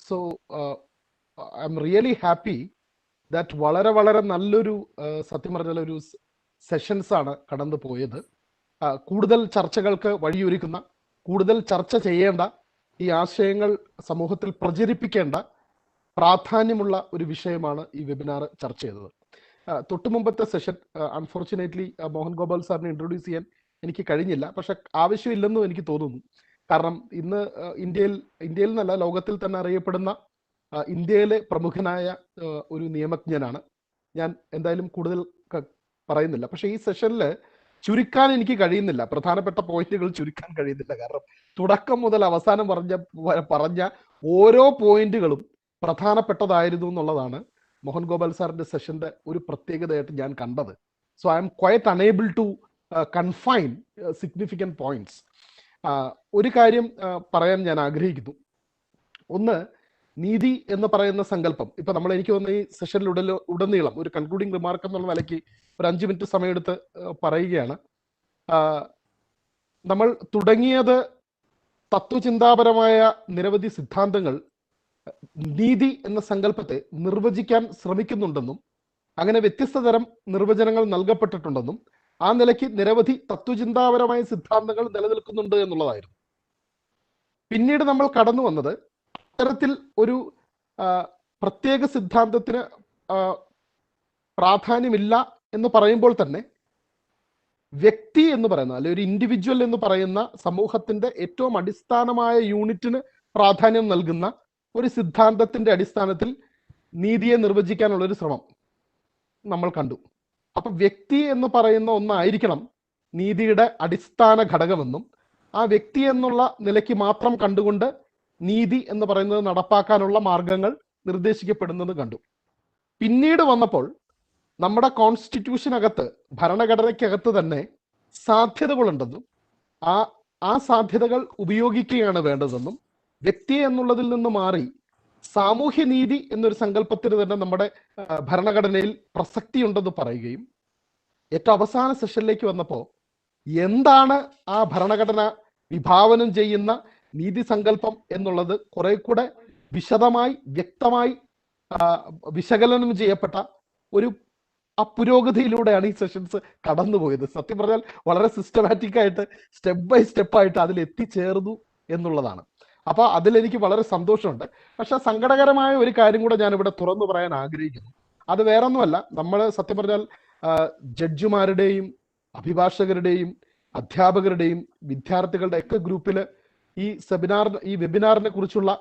So I am really happy that വളരെ വളരെ നല്ലൊരു സത്യം പറഞ്ഞാൽ ഒരു സെഷൻസ് ആണ് കടന്നു പോയത്. കൂടുതൽ ചർച്ചകൾക്ക് വഴിയൊരുക്കുന്ന, കൂടുതൽ ചർച്ച ചെയ്യേണ്ട, ഈ ആശയങ്ങൾ സമൂഹത്തിൽ പ്രചരിപ്പിക്കേണ്ട പ്രാധാന്യമുള്ള ഒരു വിഷയമാണ് ഈ വെബിനാർ ചർച്ച ചെയ്തത്. തൊട്ടു മുമ്പത്തെ സെഷൻ അൺഫോർച്ചുനേറ്റ്ലി മോഹൻ ഗോപാൽ സാറിനെ ഇൻട്രൊഡ്യൂസ് ചെയ്യാൻ എനിക്ക് കഴിഞ്ഞില്ല. പക്ഷെ ആവശ്യമില്ലെന്നും എനിക്ക് തോന്നുന്നു. കാരണം ഇന്ന് ഇന്ത്യയിൽ നിന്നല്ല, ലോകത്തിൽ തന്നെ അറിയപ്പെടുന്ന ഇന്ത്യയിലെ പ്രമുഖനായ ഒരു നിയമജ്ഞനാണ്. ഞാൻ എന്തായാലും കൂടുതൽ പറയുന്നില്ല. പക്ഷെ ഈ സെഷനിൽ ചുരുക്കാൻ എനിക്ക് കഴിയുന്നില്ല, പ്രധാനപ്പെട്ട പോയിന്റുകൾ ചുരുക്കാൻ കഴിയുന്നില്ല. കാരണം തുടക്കം മുതൽ അവസാനം പറഞ്ഞ ഓരോ പോയിന്റുകളും പ്രധാനപ്പെട്ടതായിരുന്നു എന്നുള്ളതാണ് മോഹൻ ഗോപാൽ സാറിന്റെ സെഷന്റെ ഒരു പ്രത്യേകതയായിട്ട് ഞാൻ കണ്ടത്. So I am quite unable to confine significant points. ഒരു കാര്യം പറയാൻ ഞാൻ ആഗ്രഹിക്കുന്നു. ഒന്ന്, നീതി എന്ന് പറയുന്ന സങ്കല്പം ഇപ്പൊ നമ്മൾ, എനിക്ക് തോന്നുന്നു ഈ സെഷനിൽ ഉടനീളം ഒരു കൺക്ലൂഡിംഗ് റിമാർക്ക് എന്നുള്ള നിലയ്ക്ക് ഒരു 5 മിനിറ്റ് സമയമെടുത്ത് പറയുകയാണ്. നമ്മൾ തുടങ്ങിയത് തത്വചിന്താപരമായ നിരവധി സിദ്ധാന്തങ്ങൾ നീതി എന്ന സങ്കല്പത്തെ നിർവചിക്കാൻ ശ്രമിക്കുന്നുണ്ടെന്നും അങ്ങനെ വ്യത്യസ്ത തരം നിർവചനങ്ങൾ നൽകപ്പെട്ടിട്ടുണ്ടെന്നും ആ നിലയ്ക്ക് നിരവധി തത്വചിന്താപരമായ സിദ്ധാന്തങ്ങൾ നിലനിൽക്കുന്നുണ്ട് എന്നുള്ളതായിരുന്നു. പിന്നീട് നമ്മൾ കടന്നു വന്നത് അത്തരത്തിൽ ഒരു പ്രത്യേക സിദ്ധാന്തത്തിന് പ്രാധാന്യമില്ല എന്ന് പറയുമ്പോൾ തന്നെ വ്യക്തി എന്ന് പറയുന്ന, അല്ലെ ഒരു ഇൻഡിവിജ്വൽ എന്ന് പറയുന്ന സമൂഹത്തിന്റെ ഏറ്റവും അടിസ്ഥാനമായ യൂണിറ്റിന് പ്രാധാന്യം നൽകുന്ന ഒരു സിദ്ധാന്തത്തിന്റെ അടിസ്ഥാനത്തിൽ നീതിയെ നിർവചിക്കാനുള്ള ഒരു ശ്രമം നമ്മൾ കണ്ടു. അപ്പൊ വ്യക്തി എന്ന് പറയുന്ന ഒന്നായിരിക്കണം നീതിയുടെ അടിസ്ഥാന ഘടകമെന്നും ആ വ്യക്തി എന്നുള്ള നിലയ്ക്ക് മാത്രം കണ്ടുകൊണ്ട് നീതി എന്ന് പറയുന്നത് നടപ്പാക്കാനുള്ള മാർഗങ്ങൾ നിർദ്ദേശിക്കപ്പെടുന്നത് കണ്ടു. പിന്നീട് വന്നപ്പോൾ നമ്മുടെ കോൺസ്റ്റിറ്റ്യൂഷനകത്ത്, ഭരണഘടനയ്ക്കകത്ത് തന്നെ സാധ്യതകളുണ്ടെന്നും ആ സാധ്യതകൾ ഉപയോഗിക്കുകയാണ് വേണ്ടതെന്നും വ്യക്തി എന്നുള്ളതിൽ നിന്ന് മാറി സാമൂഹ്യനീതി എന്നൊരു സങ്കല്പത്തിന് തന്നെ നമ്മുടെ ഭരണഘടനയിൽ പ്രസക്തി ഉണ്ടെന്ന് പറയുകയും, ഏറ്റവും അവസാന സെഷനിലേക്ക് വന്നപ്പോൾ എന്താണ് ആ ഭരണഘടന വിഭാവനം ചെയ്യുന്ന നീതി സങ്കല്പം എന്നുള്ളത് കുറെ കൂടെ വിശദമായി വ്യക്തമായി വിശകലനം ചെയ്യപ്പെട്ട ഒരു പുരോഗതിയിലൂടെയാണ് ഈ സെഷൻസ് കടന്നുപോയത്. സത്യം പറഞ്ഞാൽ വളരെ സിസ്റ്റമാറ്റിക് ആയിട്ട് സ്റ്റെപ്പ് ബൈ സ്റ്റെപ്പായിട്ട് അതിൽ എത്തിച്ചേർന്നു എന്നുള്ളതാണ്. അപ്പൊ അതിലെനിക്ക് വളരെ സന്തോഷമുണ്ട്. പക്ഷെ സങ്കടകരമായ ഒരു കാര്യം കൂടെ ഞാൻ ഇവിടെ തുറന്നു പറയാൻ ആഗ്രഹിക്കുന്നു. അത് വേറൊന്നുമല്ല, നമ്മൾ സത്യം പറഞ്ഞാൽ ജഡ്ജിമാരുടെയും അഭിഭാഷകരുടെയും അധ്യാപകരുടെയും വിദ്യാർത്ഥികളുടെ ഒക്കെ ഗ്രൂപ്പിൽ ഈ വെബിനാറിനെ കുറിച്ചുള്ള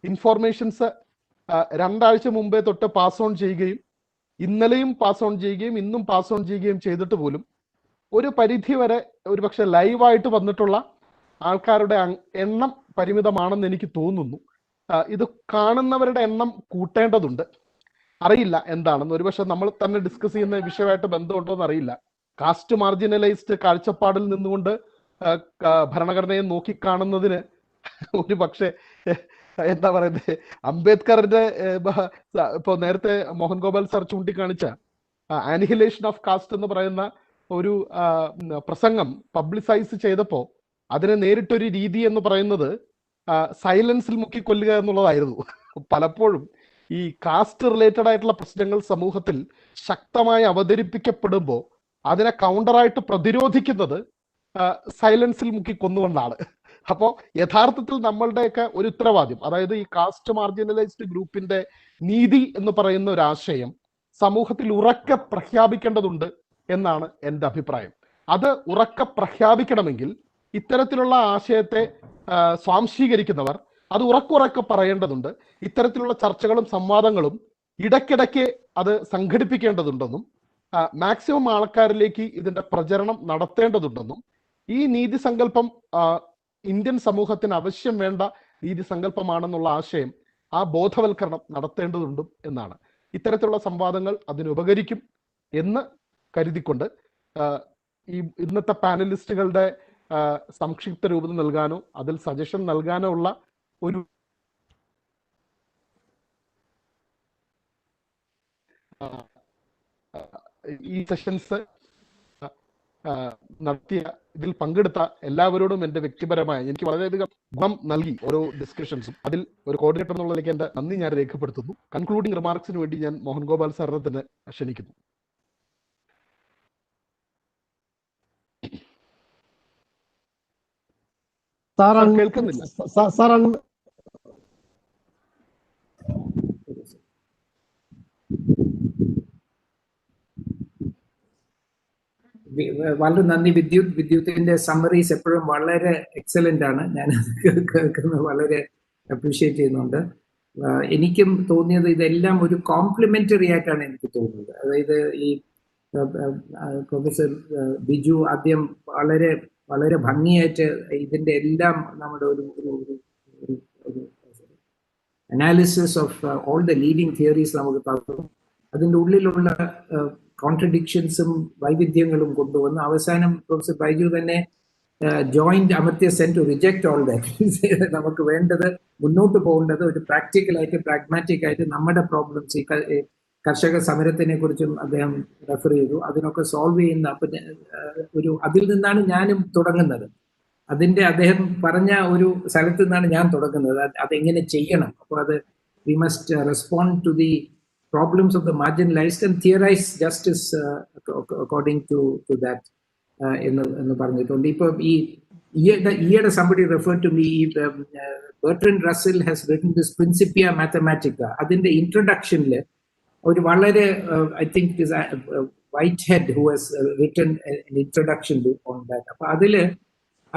ഇൻഫോർമേഷൻസ് 2 ആഴ്ച മുമ്പേ തൊട്ട് പാസ് ഓൺ ചെയ്യുകയും ഇന്നലെയും പാസ് ഓൺ ചെയ്യുകയും ഇന്നും പാസ് ഓൺ ചെയ്യുകയും ചെയ്തിട്ട് പോലും ഒരു പരിധി വരെ ഒരുപക്ഷെ ലൈവായിട്ട് വന്നിട്ടുള്ള ആൾക്കാരുടെ എണ്ണം പരിമിതമാണെന്ന് എനിക്ക് തോന്നുന്നു. ഇത് കാണുന്നവരുടെ എണ്ണം കൂട്ടേണ്ടതുണ്ട്. അറിയില്ല എന്താണെന്ന്, ഒരുപക്ഷെ നമ്മൾ തന്നെ ഡിസ്കസ് ചെയ്യുന്ന വിഷയമായിട്ട് ബന്ധമുണ്ടോ എന്ന് അറിയില്ല. കാസ്റ്റ് മാർജിനലൈസ്ഡ് കാഴ്ചപ്പാടിൽ നിന്നുകൊണ്ട് ഭരണഘടനയെ നോക്കിക്കാണുന്നതിന് ഒരു പക്ഷേ എന്താ പറയുന്നത്, അംബേദ്കറിന്റെ ഇപ്പൊ നേരത്തെ മോഹൻ ഗോപാൽ സാർ ചൂണ്ടിക്കാണിച്ച ആനിഹിലേഷൻ ഓഫ് കാസ്റ്റ് എന്ന് പറയുന്ന ഒരു പ്രസംഗം പബ്ലിസൈസ് ചെയ്തപ്പോൾ അതിനെ നേരിട്ടൊരു രീതി എന്ന് പറയുന്നത് സൈലൻസിൽ മുക്കിക്കൊല്ലുക എന്നുള്ളതായിരുന്നു. പലപ്പോഴും ഈ കാസ്റ്റ് റിലേറ്റഡ് ആയിട്ടുള്ള പ്രശ്നങ്ങൾ സമൂഹത്തിൽ ശക്തമായി അവതരിപ്പിക്കപ്പെടുമ്പോൾ അതിനെ കൗണ്ടറായിട്ട് പ്രതിരോധിക്കുന്നത് സൈലൻസിൽ മുക്കിക്കൊന്നുകൊണ്ടാണ്. അപ്പോൾ യഥാർത്ഥത്തിൽ നമ്മളുടെയൊക്കെ ഒരു ഉത്തരവാദിത്വം, അതായത് ഈ കാസ്റ്റ് മാർജിനലൈസ്ഡ് ഗ്രൂപ്പിന്റെ നീതി എന്ന് പറയുന്ന ഒരു ആശയം സമൂഹത്തിൽ ഉറക്കെ പ്രഖ്യാപിക്കേണ്ടതുണ്ട് എന്നാണ് എൻ്റെ അഭിപ്രായം. അത് ഉറക്കെ പ്രഖ്യാപിക്കണമെങ്കിൽ ഇത്തരത്തിലുള്ള ആശയത്തെ സ്വാംശീകരിക്കുന്നവർ അത് ഉറക്കുറക്കെ പറയേണ്ടതുണ്ട്. ഇത്തരത്തിലുള്ള ചർച്ചകളും സംവാദങ്ങളും ഇടയ്ക്കിടയ്ക്ക് അത് സംഘടിപ്പിക്കേണ്ടതുണ്ടെന്നും മാക്സിമം ആൾക്കാരിലേക്ക് ഇതിന്റെ പ്രചരണം നടത്തേണ്ടതുണ്ടെന്നും ഈ നീതി സങ്കല്പം ഇന്ത്യൻ സമൂഹത്തിന് ആവശ്യം വേണ്ട നീതി സങ്കല്പമാണെന്നുള്ള ആശയം, ആ ബോധവൽക്കരണം നടത്തേണ്ടതുണ്ടും എന്നാണ്. ഇത്തരത്തിലുള്ള സംവാദങ്ങൾ അതിനുപകരിക്കും എന്ന് കരുതിക്കൊണ്ട് ഇന്നത്തെ പാനലിസ്റ്റുകളുടെ സംക്ഷിപ്ത രൂപം നൽകാനോ അതിൽ സജഷൻ നൽകാനോ ഉള്ള ഒരു ഈ സെഷൻസ് നടത്തിയ ഇതിൽ പങ്കെടുത്ത എല്ലാവരോടും എൻ്റെ വ്യക്തിപരമായ എനിക്ക് വളരെയധികം ഗുണം നൽകി ഓരോ ഡിസ്കഷൻസും. അതിൽ ഒരു കോർഡിനേറ്റർ എന്നുള്ളതിലേക്ക് എൻ്റെ നന്ദി ഞാൻ രേഖപ്പെടുത്തുന്നു. കൺക്ലൂഡിംഗ് റിമാർക്സിന് വേണ്ടി ഞാൻ മോഹൻ ഗോപാൽ സാറിനെ തന്നെ ക്ഷണിക്കുന്നു. കേൾക്കുന്നില്ല സാർ. വളരെ നന്ദി വിദ്യുത്തിന്റെ സമ്മറീസ് എപ്പോഴും വളരെ എക്സലന്റ് ആണ്. ഞാൻ കേൾക്കുന്നത് വളരെ അപ്രീഷിയേറ്റ് ചെയ്യുന്നുണ്ട്. എനിക്കും തോന്നിയത് ഇതെല്ലാം ഒരു കോംപ്ലിമെന്ററി ആയിട്ടാണ് എനിക്ക് തോന്നുന്നത്. അതായത് ഈ പ്രൊഫസർ ബിജു ആദ്യം വളരെ വളരെ ഭംഗിയായിട്ട് ഇതിന്റെ എല്ലാം നമ്മുടെ ഒരു analysis of all the leading theories നമുക്ക് പറഞ്ഞു. അതിൻ്റെ ഉള്ളിലുള്ള കോൺട്രഡിക്ഷൻസും വൈവിധ്യങ്ങളും കൊണ്ടുവന്ന് അവസാനം പ്രൊഫസർ ബൈജു തന്നെ joined Amartya Sen to reject all that. നമുക്ക് വേണ്ടത് മുന്നോട്ട് പോകേണ്ടത് ഒരു പ്രാക്ടിക്കലായിട്ട് പ്രാഗ്മാറ്റിക് ആയിട്ട് നമ്മുടെ പ്രോബ്ലംസ്, ഈ കർഷക സമരത്തിനെ കുറിച്ചും അദ്ദേഹം റെഫർ ചെയ്തു, അതിനൊക്കെ സോൾവ് ചെയ്യുന്ന ഒരു അതിൽ നിന്നാണ് ഞാനും തുടങ്ങുന്നത്. അദ്ദേഹം പറഞ്ഞ ഒരു സ്ഥലത്ത് നിന്നാണ് ഞാൻ തുടങ്ങുന്നത്. അതെങ്ങനെ ചെയ്യണം, അപ്പോൾ അത് we must respond to the problems of the marginalized and theorize justice according to that എന്ന് പറഞ്ഞിട്ടുണ്ട്. ഇപ്പോൾ ഈയിടെ somebody referred to me, Bertrand Russell has written this Principia Mathematica. അതിന്റെ ഇൻട്രൊഡക്ഷനിൽ ഒരു വളരെ I think it is Whitehead who has written an introduction on that. അപ്പോൾ അതിൽ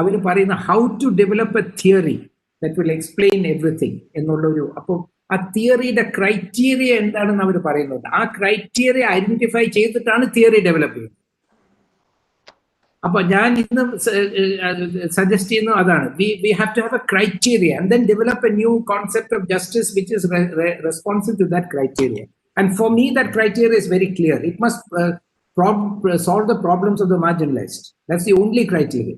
അവർ പറയുന്ന how to develop a theory that will explain everything എന്നുള്ളൊരു, അപ്പോൾ ആ തിയറിയുടെ criteria എന്താണെന്ന് അവർ പറയുന്നത്. ആ ക്രൈറ്റീരിയ ഐഡന്റിഫൈ ചെയ്തിട്ടാണ് തിയറി ഡെവലപ്പ് ചെയ്യുന്നത്. അപ്പൊ ഞാൻ ഇന്ന് സജസ്റ്റ് ചെയ്യുന്നത് അതാണ്. We have to have a criteria and then develop a new concept of justice which is responsive to that criteria. And for me that criteria is very clear. It must solve the problems of the marginalised. That's the only criteria.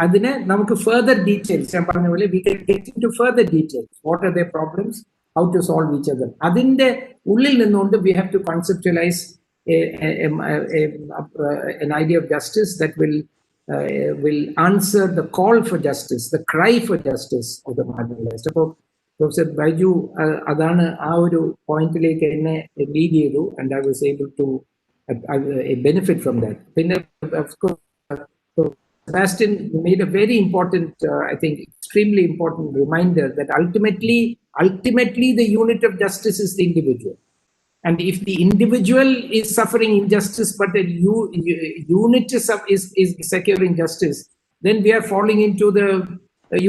അതിന് നമുക്ക് further details, ഞാൻ പറഞ്ഞ പോലെ we can get into further details. What are the problems, how to solve each other. അതിന്റെ ഉള്ളിൽ നിന്നുകൊണ്ട് we have to conceptualize an idea of justice that will answer the call for justice, the cry for justice of the marginalized. അപ്പോൾ professor Baiju അതാണ് ആ ഒരു പോയിന്റിലേക്ക് എന്നെ lead ചെയ്തു, and I was able to benefit from that. പിന്നെ of course Sebastian made a very important, I think extremely important reminder that ultimately the unit of justice is the individual. And if the individual is suffering injustice but the unit is securing justice, then we are falling into the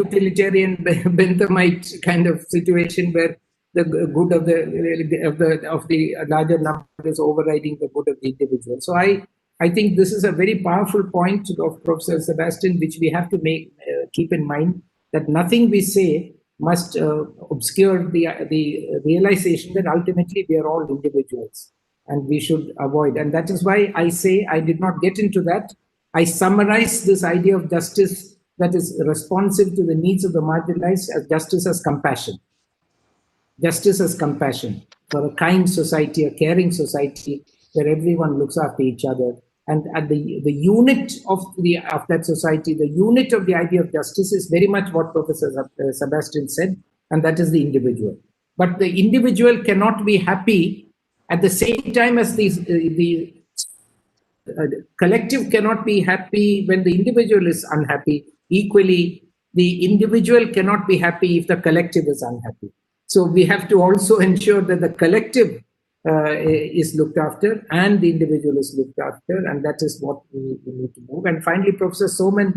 utilitarian Benthamite kind of situation where the good of the larger number is overriding the good of the individual. So I think this is a very powerful point of Professor Sebastian, which we have to keep in mind, that nothing we say must obscure the realization that ultimately we are all individuals and we should avoid. And that is why I say I did not get into that. I summarize this idea of justice that is responsive to the needs of the marginalized as justice as compassion. Justice as compassion for a kind society, a caring society where everyone looks after each other. And at the unit of that society, the unit of the idea of justice is very much what Professor Sebastian said, and that is the individual. But the individual cannot be happy at the same time as the collective cannot be happy when the individual is unhappy. Equally, the individual cannot be happy if the collective is unhappy. So we have to also ensure that the collective is looked after and the individual is looked after, and that is what we need to move. And finally, Professor Soman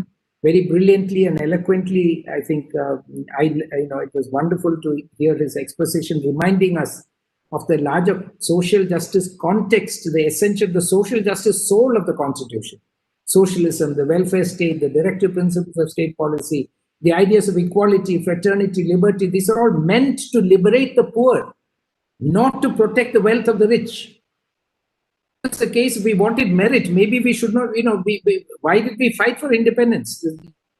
very brilliantly and eloquently, I think it was wonderful to hear his exposition reminding us of the larger social justice context, the essence of the social justice soul of the Constitution. Socialism, the welfare state, the directive principles of state policy, the ideas of equality, fraternity, liberty, these are all meant to liberate the poor, not to protect the wealth of the rich. That's the case. If we wanted merit, maybe we should not, why did we fight for independence?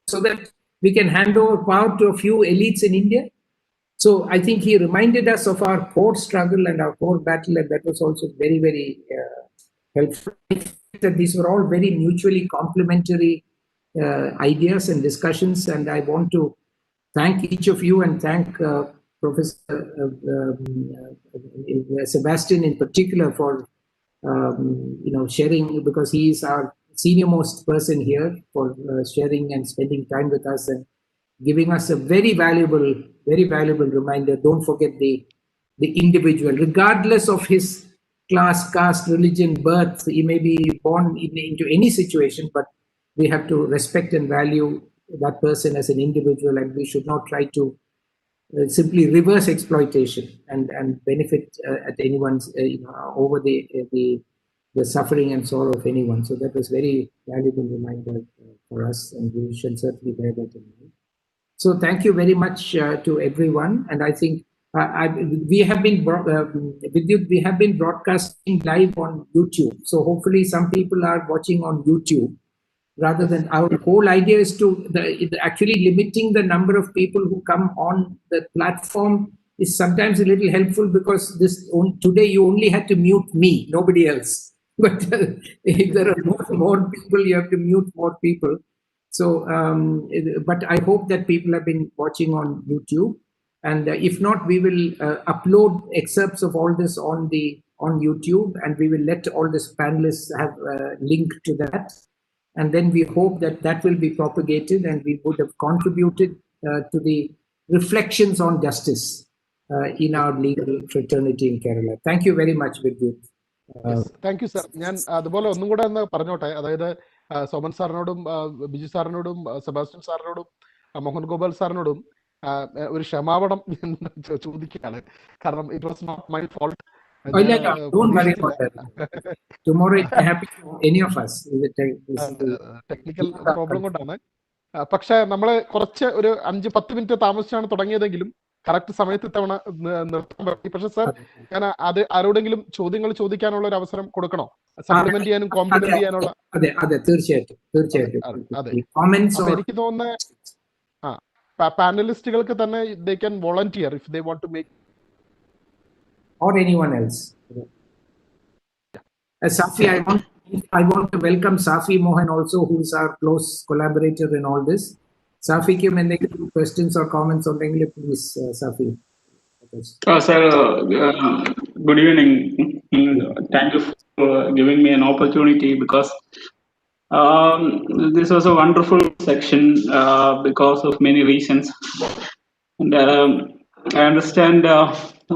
So that we can hand over power to a few elites in India? So I think he reminded us of our core struggle and our core battle, and that was also very, very helpful. That these were all very mutually complementary ideas and discussions, and I want to thank each of you and thank Professor Sebastian in particular for sharing, because he is our senior most person here, for sharing and spending time with us and giving us a very valuable reminder. Don't forget the individual, regardless of his class, caste, religion, birth. He may be born into any situation, but we have to respect and value that person as an individual, and we should not try to simply reverse exploitation and benefit at anyone's over the suffering and sorrow of anyone. So that was very valuable reminder for us, and we should certainly bear that in mind. So thank you very much to everyone, and I think we have been we have been broadcasting live on YouTube. So hopefully some people are watching on YouTube. Rather than, our whole idea is to actually limiting the number of people who come on the platform is sometimes a little helpful, because today you only had to mute me, nobody else. But if there are more people, you have to mute more people. So, but I hope that people have been watching on YouTube, and if not, we will upload excerpts of all this on YouTube, and we will let all these panelists have a link to that. And then we hope that will be propagated, and we would have contributed to the reflections on justice in our legal fraternity in Kerala. Thank you very much, Vidyut. Thank you sir. ഞാൻ അതുപോലെ ഒന്നും കൂടെ ഒന്ന് പറഞ്ഞോട്ടെ. അതായത് സോമൻ സാറിനോടും ബിജു സാറിനോടും സെബാസ്റ്റ്യൻ സാറിനോടും മോഹൻ ഗോപാൽ സാറിനോടും ഒരു ക്ഷമാപണം ചോദിക്കുകയാണ്. കാരണം it was not my fault. Don't worry about that. Tomorrow it may happen to any of us. Technical problem കൊണ്ടാണ്. പക്ഷെ നമ്മള് കുറച്ച് ഒരു 5-10 മിനിറ്റ് താമസിച്ചാണ് തുടങ്ങിയതെങ്കിലും കറക്റ്റ് സമയത്ത് ഇത്തവണ നിർത്താൻ പറ്റി. പക്ഷെ സർ, ഞാൻ അത് ആരോടെങ്കിലും ചോദ്യങ്ങൾ ചോദിക്കാനുള്ള ഒരു അവസരം കൊടുക്കണോ? സപ്ലിമെന്റ് ചെയ്യാനും കോംപ്ലിമെന്റ് ചെയ്യാനുള്ള? അതെ, തീർച്ചയായിട്ടും. എനിക്ക് തോന്നുന്ന പാനലിസ്റ്റുകൾക്ക് തന്നെ they can volunteer if they want to make, or anyone else. Safi, I want to welcome Safi Mohan also, who is our close collaborator in all this. Safi, if you have any questions or comments on English, please, Safi. Sir, good evening. Thank you for giving me an opportunity, because this was a wonderful section because of many reasons. And I understand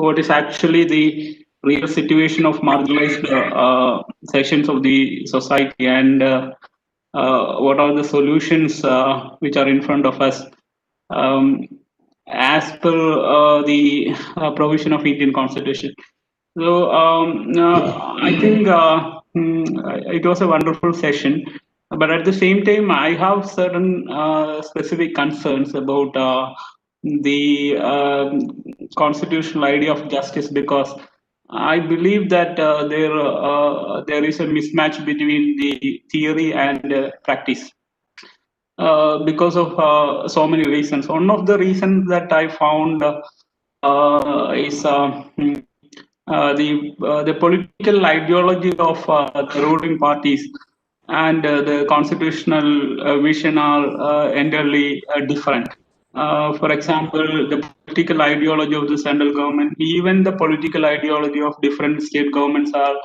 what is actually the real situation of marginalized sections of the society, and what are the solutions which are in front of us as per the provision of Indian Constitution. So I think it was a wonderful session, but at the same time I have certain specific concerns about the constitutional idea of justice, because I believe that there is a mismatch between the theory and practice because of so many reasons. One of the reasons that I found is the political ideology of the ruling parties and the constitutional vision are entirely different. For example, the political ideology of the central government, even the political ideology of different state governments are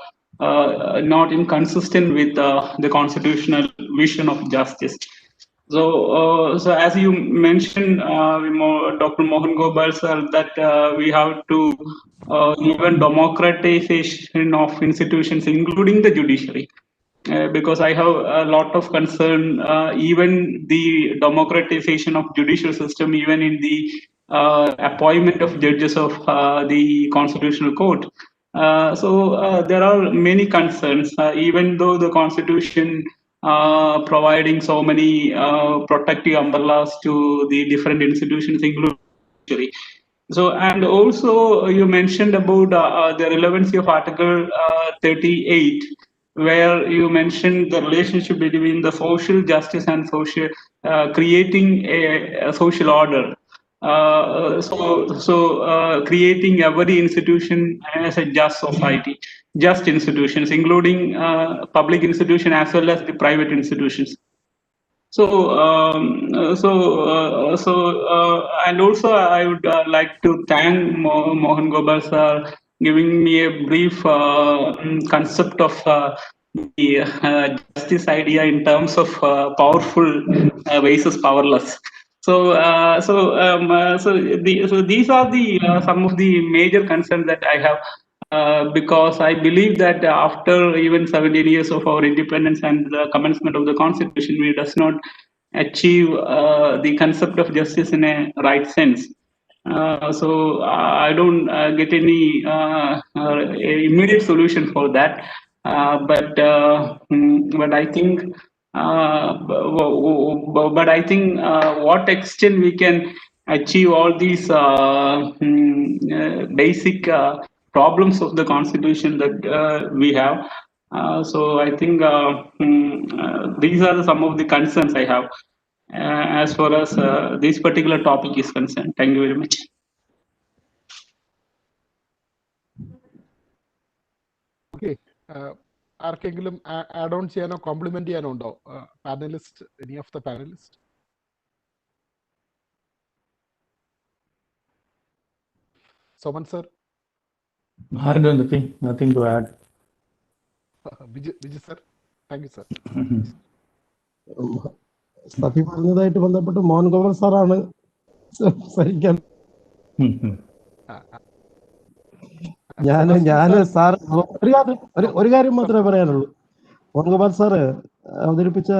not inconsistent with the constitutional vision of justice. So as you mentioned, Dr. Mohan Gopal sir, that we have to even democratization of institutions, including the judiciary. Because I have a lot of concern, even the democratization of judicial system, even in the appointment of judges of the Constitutional Court. So there are many concerns, even though the Constitution providing so many protective umbrellas to the different institutions, including judiciary. So, and also you mentioned about the relevancy of Article 38, where you mentioned the relationship between the social justice and social creating a social order. So creating every institution as a just society, just institutions, including public institutions as well as the private institutions. And also I would like to thank Mohan Gopal sir giving me a brief concept of the justice idea in terms of powerful versus powerless. So these are the some of the major concerns that I have. Because I believe that after even 17 years of our independence and the commencement of the constitution, we does not achieve the concept of justice in a right sense. So I don't get any immediate solution for that. But I think what extent we can achieve all these basic problems of the constitution that we have. So I think these are some of the concerns I have as far as this particular topic is concerned. Thank you very much. Okay, ആർക്കെങ്കിലും add on ചെയ്യാനോ compliment ചെയ്യാനോ ഉണ്ടോ? Panellist, any of the panellist? Soman sir? Nothing to add. Viju sir? Thank you sir. Safi പറഞ്ഞതായിട്ട് ബന്ധപ്പെട്ട് മോഹൻ ഗോപാൽ സാറാണ് സംസാരിക്കാൻ. ഞാന് sir ഒരു കാര്യം മാത്രമേ പറയാനുള്ളൂ. മോഹൻ ഗോപാൽ സാറ് അവതരിപ്പിച്ച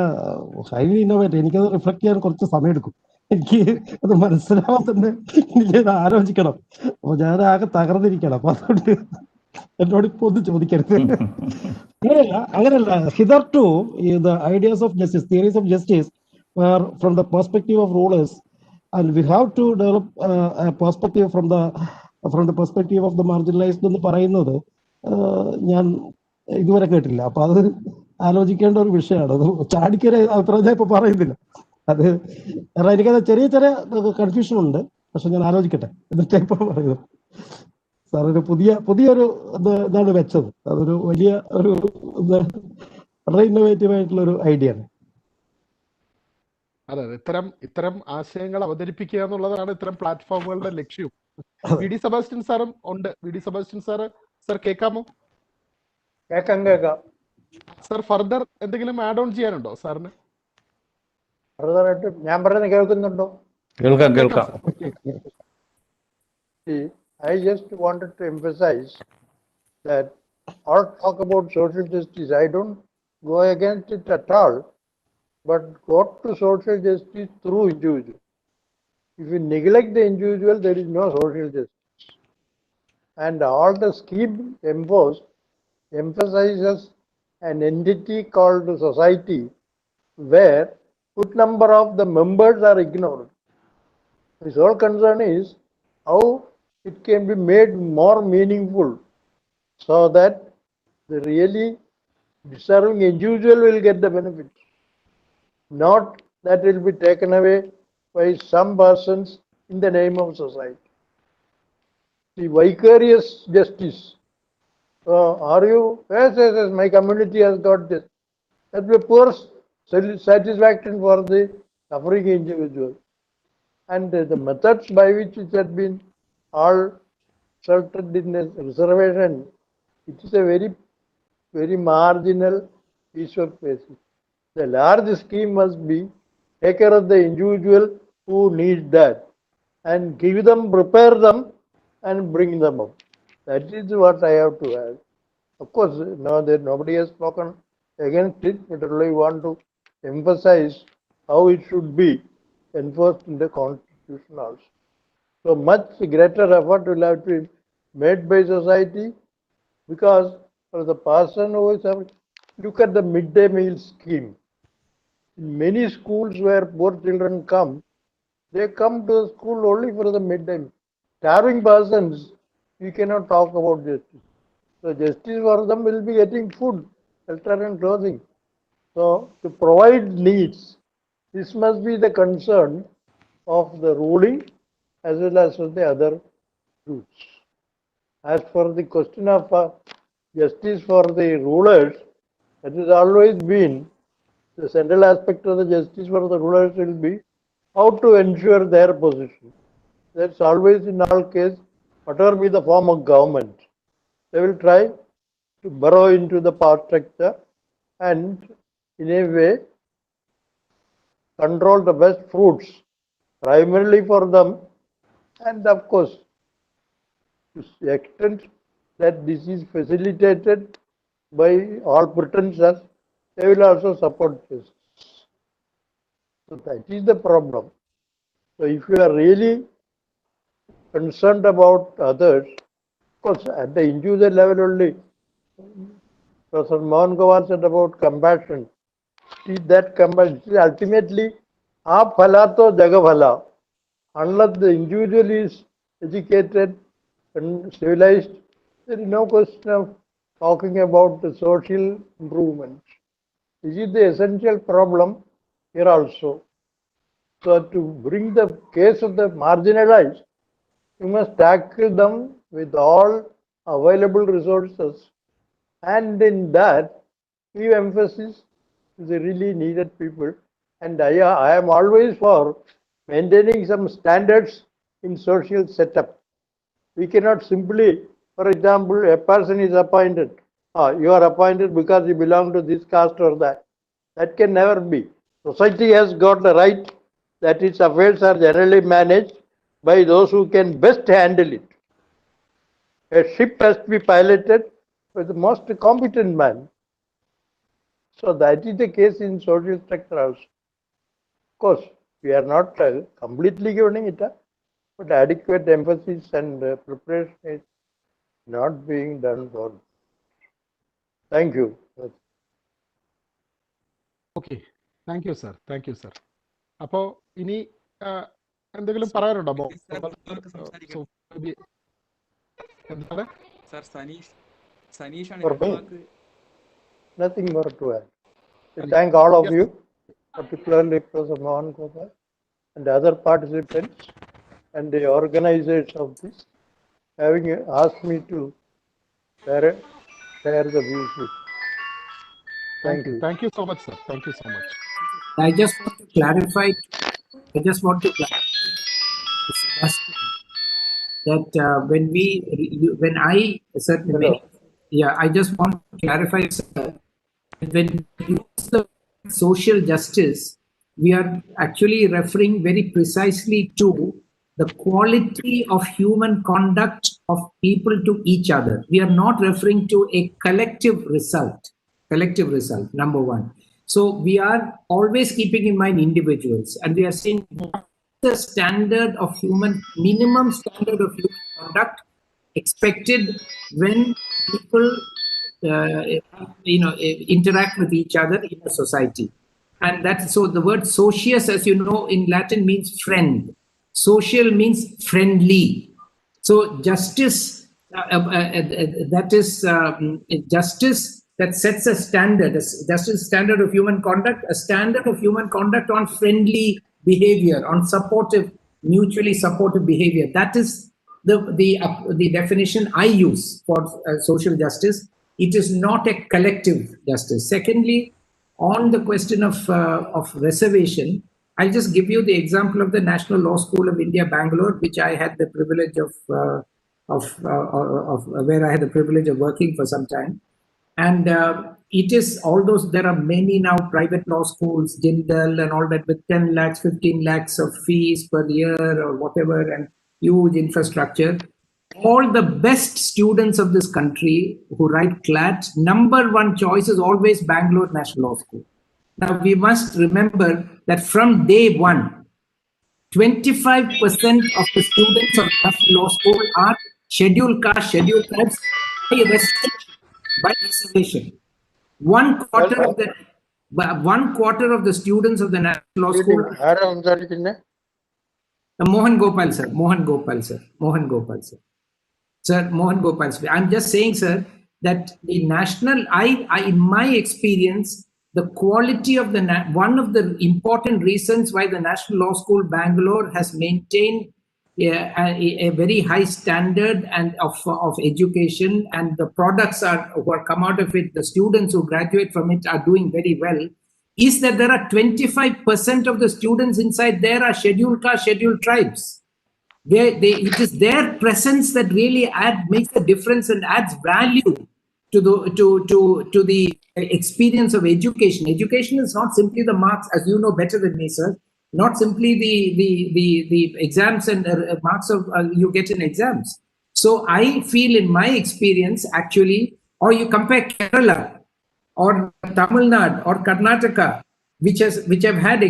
ഹൈലി ഇന്നോവേറ്റ്, എനിക്കത് റിഫ്ലക്ട് ചെയ്യാൻ കുറച്ച് സമയമെടുക്കും. എനിക്ക് അത് മനസ്സിലാവാൻ തന്നെ എനിക്കത് ആലോചിക്കണം. അപ്പൊ ഞാൻ ആകെ തകർന്നിരിക്കണം. അപ്പൊ അതുകൊണ്ട് എന്നോട് ഇപ്പൊ ഒന്നും ചോദിക്കരുത്. അങ്ങനെയല്ല. ഹിതർടു the ideas of justice, theories of justice were from the perspective of rulers, and we have to develop a perspective from the perspective of the marginalized എന്ന് പറയുന്നത് ഞാൻ ഇതുവരെ കേട്ടില്ല. അപ്പൊ അത് ആലോചിക്കേണ്ട ഒരു വിഷയമാണ്. അത് ചാടിക്കൊരു അഭിപ്രായം ഇപ്പൊ പറയുന്നില്ല. അത് കാരണം എനിക്കത് ചെറിയ കൺഫ്യൂഷൻ ഉണ്ട്. പക്ഷെ ഞാൻ ആലോചിക്കട്ടെ എന്നിട്ട് ഇപ്പൊ പറയുന്നത്. സാറൊരു പുതിയൊരു ഇതാണ് വെച്ചത്. അതൊരു വലിയ ഒരു വളരെ ഇന്നോവേറ്റീവ് ആയിട്ടുള്ള ഒരു ഐഡിയ ആണ്. അതെ, ഇത്തരം ആശയങ്ങൾ അവതരിപ്പിക്കുക എന്നുള്ളതാണ് ഇത്തരം പ്ലാറ്റ്ഫോമുകളുടെ ലക്ഷ്യവും. വി ഡി സെബാസ്റ്റ്യൻ സാറും ഉണ്ട്. V D Sebastian sir, sir കേൾക്കാമോ? കേൾക്കാം. സർ ഫർദർ എന്തെങ്കിലും ആഡ് ഓൺ ചെയ്യാനുണ്ടോ സാറിന്? ഫർദറായിട്ട് ഞാൻ പറയുന്നത് കേൾക്കുന്നുണ്ടോ? കേൾക്കാം. I just wanted to emphasize that or talk about social justice. I don't go against it at all, but go to social justice through individual. If you neglect the individual, there is no social justice. And all the scheme emphasizes an entity called society, where good number of the members are ignored. His whole concern is how it can be made more meaningful so that the really deserving individual will get the benefit, not that will be taken away by some persons in the name of society. The vicarious justice. Are you? Yes, my community has got this. That will be poor satisfaction for the suffering individual. And the methods by which it had been all resulted in a reservation, it is a very, very marginal piece of basis. The large scheme must be take care of the individual who needs that and give them, prepare them and bring them up. That is what I have to add. Of course, now that nobody has spoken against it, but I really want to emphasize how it should be enforced in the Constitution also. So much greater effort will have to be made by society, because for the person who is having, look at the midday meal scheme. In many schools where poor children come, they come to the school only for the midday meal. Starving persons, we cannot talk about justice. So justice for them will be getting food, shelter and clothing. So to provide needs, this must be the concern of the ruling as well as for the other groups. As for the question of justice for the rulers, it has always been The central aspect of the justice for the rulers will be how to ensure their position. That's always in all cases, whatever be the form of government, they will try to burrow into the power structure and in a way control the best fruits primarily for them, and of course to the extent that this is facilitated by all pretenses, they will also support this. So that is the problem. So if you are really concerned about others, of course at the individual level only, Professor Mohan Gowar said about compassion. See that compassion, ultimately, aap phala to jaga phala. Unless the individual is educated and civilized, there is no question of talking about the social improvement. This is the essential problem here also. So to bring the case of the marginalized, you must tackle them with all available resources, and in that give emphasis to the really needed people. And I am always for maintaining some standards in social setup. We cannot simply, for example, a person is appointed, you are appointed because you belong to this caste or that. That can never be. Society has got the right that its affairs are generally managed by those who can best handle it. A ship has to be piloted by the most competent man. So that is the case in social structure also. Of course, we are not completely giving it up, but adequate emphasis and preparation is not being done for. Thank you. Okay thank you sir, thank you sir. അപ്പോൾ ഇനി എന്തെങ്കിലും പറയാനുണ്ടോ? എന്താണ് sir? സനീഷാണ് For me, nothing more to add. I thank all of you, particularly Professor Mohan Gopal and other participants and the organizers of this, having asked me to share the views with. Thank you. Thank you so much, sir. Thank you so much. I just want to clarify. Sebastian, that when I certainly, I just want to clarify, sir, when we use the social justice, we are actually referring very precisely to the quality of human conduct of people to each other. We are not referring to a collective result, number one. So we are always keeping in mind individuals, and we are saying the standard of minimum standard of human conduct expected when people interact with each other in a society. And that's so the word socius, as you know, in Latin means friend. Social means friendly. So justice, that is justice that sets a standard, justice standard of human conduct, a standard of human conduct on friendly behavior, on supportive, mutually supportive behavior. That is the definition I use for social justice. It is not a collective justice. Secondly, on the question of reservation, I'll just give you the example of the National Law School of India, Bangalore, which I had the privilege of where I had the privilege of working for some time. And it is all those, there are many now private law schools, Jindal and all that, with 10 lakhs, 15 lakhs of fees per year or whatever, and huge infrastructure. All the best students of this country who write CLAT, number one choice is always Bangalore National Law School. Now we must remember that from day one, 25% of the students of National Law School are scheduled caste, scheduled tribes by reservation. One quarter of the students of the National Law School. Mohan Gopal sir. Sir, Mohan Gopal sir. I'm just saying, sir, that the national, in my experience, the quality of one of the important reasons why the National Law School Bangalore has maintained a very high standard and of education, and the products who are come out of it, the students who graduate from it are doing very well, is that there are 25% of the students inside there are scheduled caste, scheduled tribes. It is their presence that really makes a difference and adds value to the experience of education. Education is not simply the marks, as you know better than me, sir. Not simply the exams and marks of you get in exams. So I feel, in my experience, actually, or you compare Kerala or Tamil Nadu or Karnataka, which have had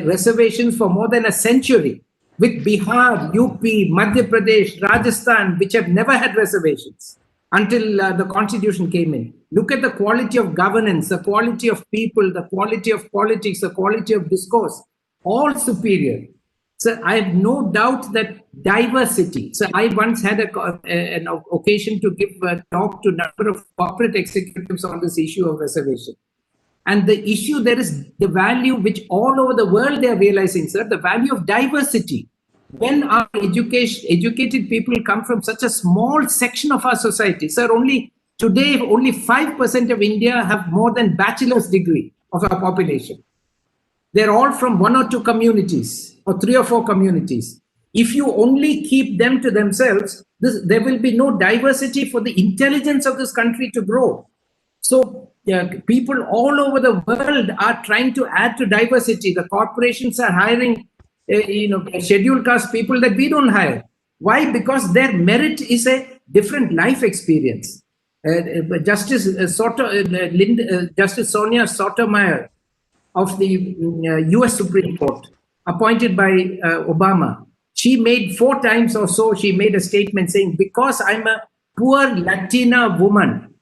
reservations for more than a century, with Bihar, UP, Madhya Pradesh, Rajasthan, which have never had reservations until the constitution came in. Look at the quality of governance, the quality of people, the quality of politics, the quality of discourse, all superior. So I have no doubt that diversity. So I once had an occasion to give a talk to a number of corporate executives on this issue of reservation. And the issue there is the value which all over the world they are realizing, sir, the value of diversity. When our educated people come from such a small section of our society, sir, today only 5% of India have more than bachelor's degree of our population. They're all from 1 or 2 communities or 3 or 4 communities. If you only keep them to themselves, there will be no diversity for the intelligence of this country to grow. So people all over the world are trying to add to diversity. The corporations are hiring scheduled caste people that we don't hire. Why? Because their merit is a different life experience. Justice Sonia Sotomayor of the US Supreme Court, appointed by Obama, she made 4 times or so, she made a statement saying, because I'm a poor Latina woman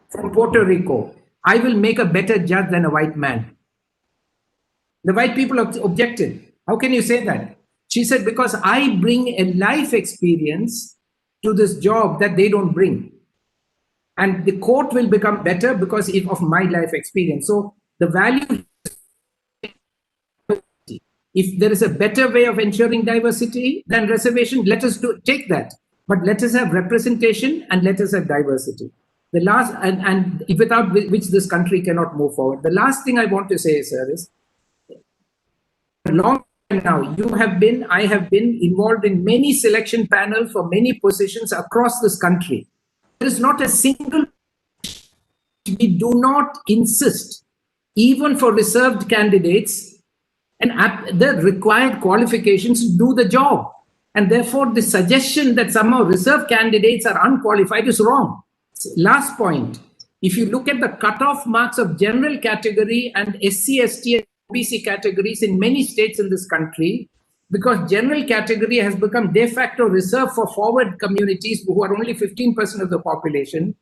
from Puerto Rico, I will make a better judge than a white man. The white people objected. How can you say that? She said, because I bring a life experience to this job that they don't bring. And the court will become better because of my life experience. So the value, if there is a better way of ensuring diversity than reservation, let us take that. But let us have representation and let us have diversity. The last, and without which this country cannot move forward. The last thing I want to say, sir, is long now, I have been involved in many selection panels for many positions across this country. There is not a single, we do not insist, even for reserved candidates, and the required qualifications to do the job. And therefore, the suggestion that somehow reserved candidates are unqualified is wrong. Last point, if you look at the cutoff marks of general category and SC, ST, and OBC categories in many states in this country, because general category has become de facto reserved for forward communities who are only 15% of the population,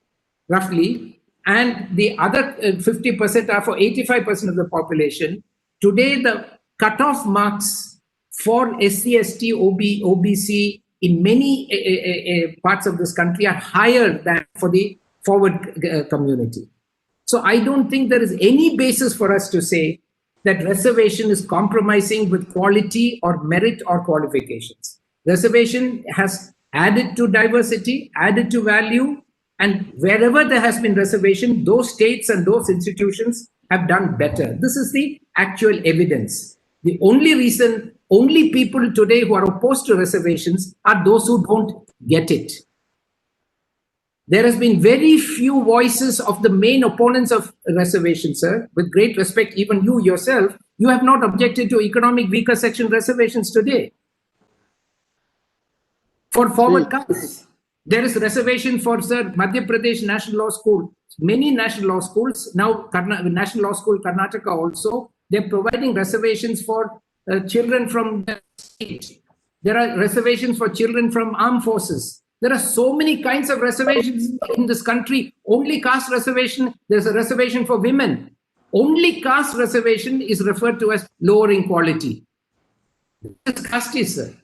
roughly, and the other 50% are for 85% of the population. Today, the cutoff marks for SC, ST, OBC in many parts of this country are higher than for the forward community. So I don't think there is any basis for us to say that reservation is compromising with quality or merit or qualifications. Reservation has added to diversity, added to value, and wherever there has been reservation, those states and those institutions have done better. This is the actual evidence. The only reason, only people today who are opposed to reservations are those who don't get it. There has been very few voices of the main opponents of reservation, sir. With great respect, even you yourself, you have not objected to economic weaker section reservations today. For forward castes, there is reservation for, sir, Madhya Pradesh National Law School. Many national law schools, now National Law School Karnataka also, they're providing reservations for children from the state. There are reservations for children from armed forces. There are so many kinds of reservations in this country. Only caste reservation, there's a reservation for women. Only caste reservation is referred to as lowering quality. This is caste, sir.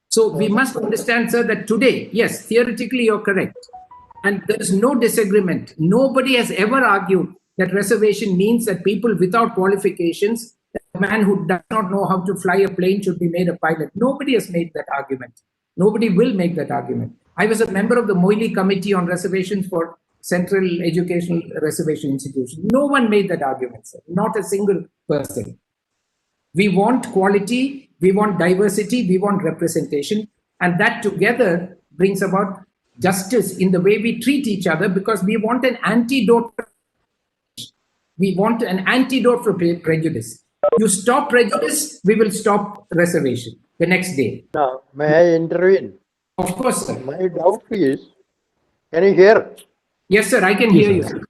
So we must understand, sir, that today, yes, theoretically you're correct. And there is no disagreement. Nobody has ever argued that reservation means that people without qualifications, a man who does not know how to fly a plane should be made a pilot. Nobody has made that argument. Nobody will make that argument. I was a member of the Moily Committee on Reservations for central educational reservation institution. No one made that argument, sir. Not a single person. We want quality, we want diversity, we want representation, and that together brings about justice in the way we treat each other, because we want an antidote. We want an antidote for prejudice. You stop prejudice, we will stop reservation the next day. Now, may I intervene? Of course, sir. My doubt is, can you hear? Yes, sir, I can hear you, sir.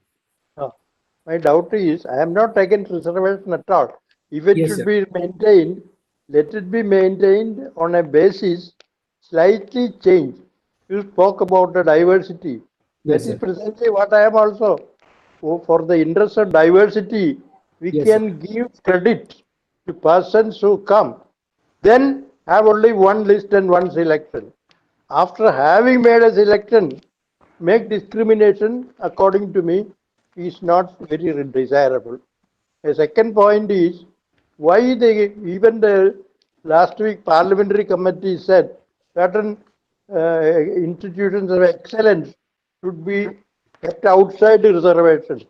My doubt is, I am not against reservation at all. If it Yes, should sir. be maintained, let it be maintained on a basis slightly changed. You spoke about the diversity. Yes, That is sir. precisely what I am also. For the interest of diversity, we Yes, can give credit to persons who come. Then have only one list and one selection. After having made a selection, make discrimination, according to me, is not very desirable. A second point is, why even the last week parliamentary committee said certain institutions of excellence should be kept outside the reservation.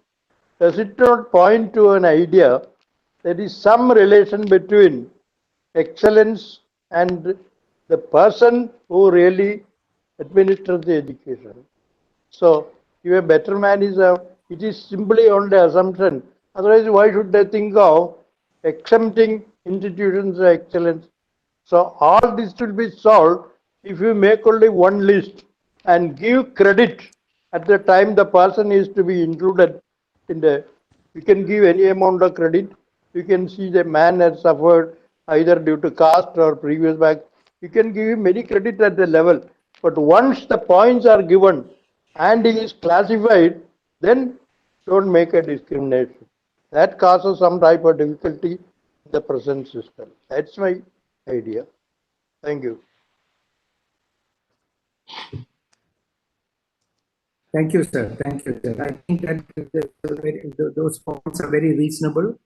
Does it not point to an idea there is some relation between excellence and the person who really administers the education? So, if a better man is it is simply on the assumption. Otherwise, why should they think of exempting institutions of excellence? So, all this will be solved if you make only one list and give credit at the time the person is to be included in the. You can give any amount of credit. You can see the man has suffered either due to caste or previous back. You can give him any credit at the level. But once the points are given and he is classified, then don't make a discrimination. That causes some type of difficulty in the present system. That's my idea. Thank you. Thank you, sir. Thank you, sir. I think that those points are very reasonable,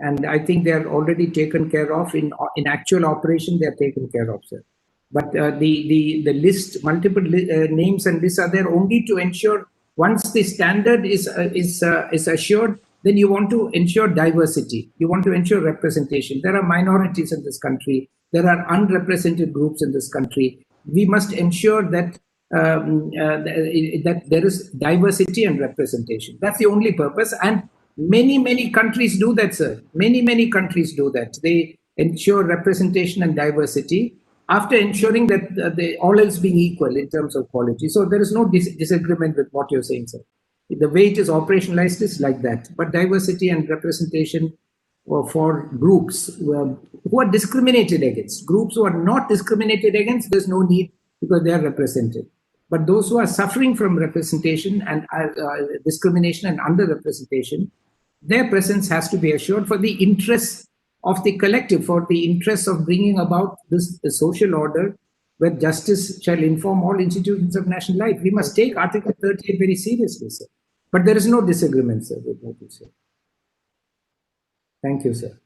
and I think they are already taken care of in actual operation. They are taken care of, sir. But the list, multiple names and lists are there only to ensure once the standard is assured, then you want to ensure diversity. You want to ensure representation. There are minorities in this country. There are unrepresented groups in this country. We must ensure that that there is diversity and representation. That's the only purpose. And many countries do that, sir. Many countries do that. They ensure representation and diversity after ensuring that they all else being equal in terms of quality. So there is no disagreement with what you're saying, sir. The way it is operationalized is like that. But diversity and representation for groups who are discriminated against. Groups who are not discriminated against, there's no need because they are represented. But those who are suffering from representation and discrimination and underrepresentation, their presence has to be assured for the interests of the collective, for the interests of bringing about this social order where justice shall inform all institutions of national life. We must take Article 38 very seriously, sir. But there is no disagreement, sir, with what you say. Thank you, sir.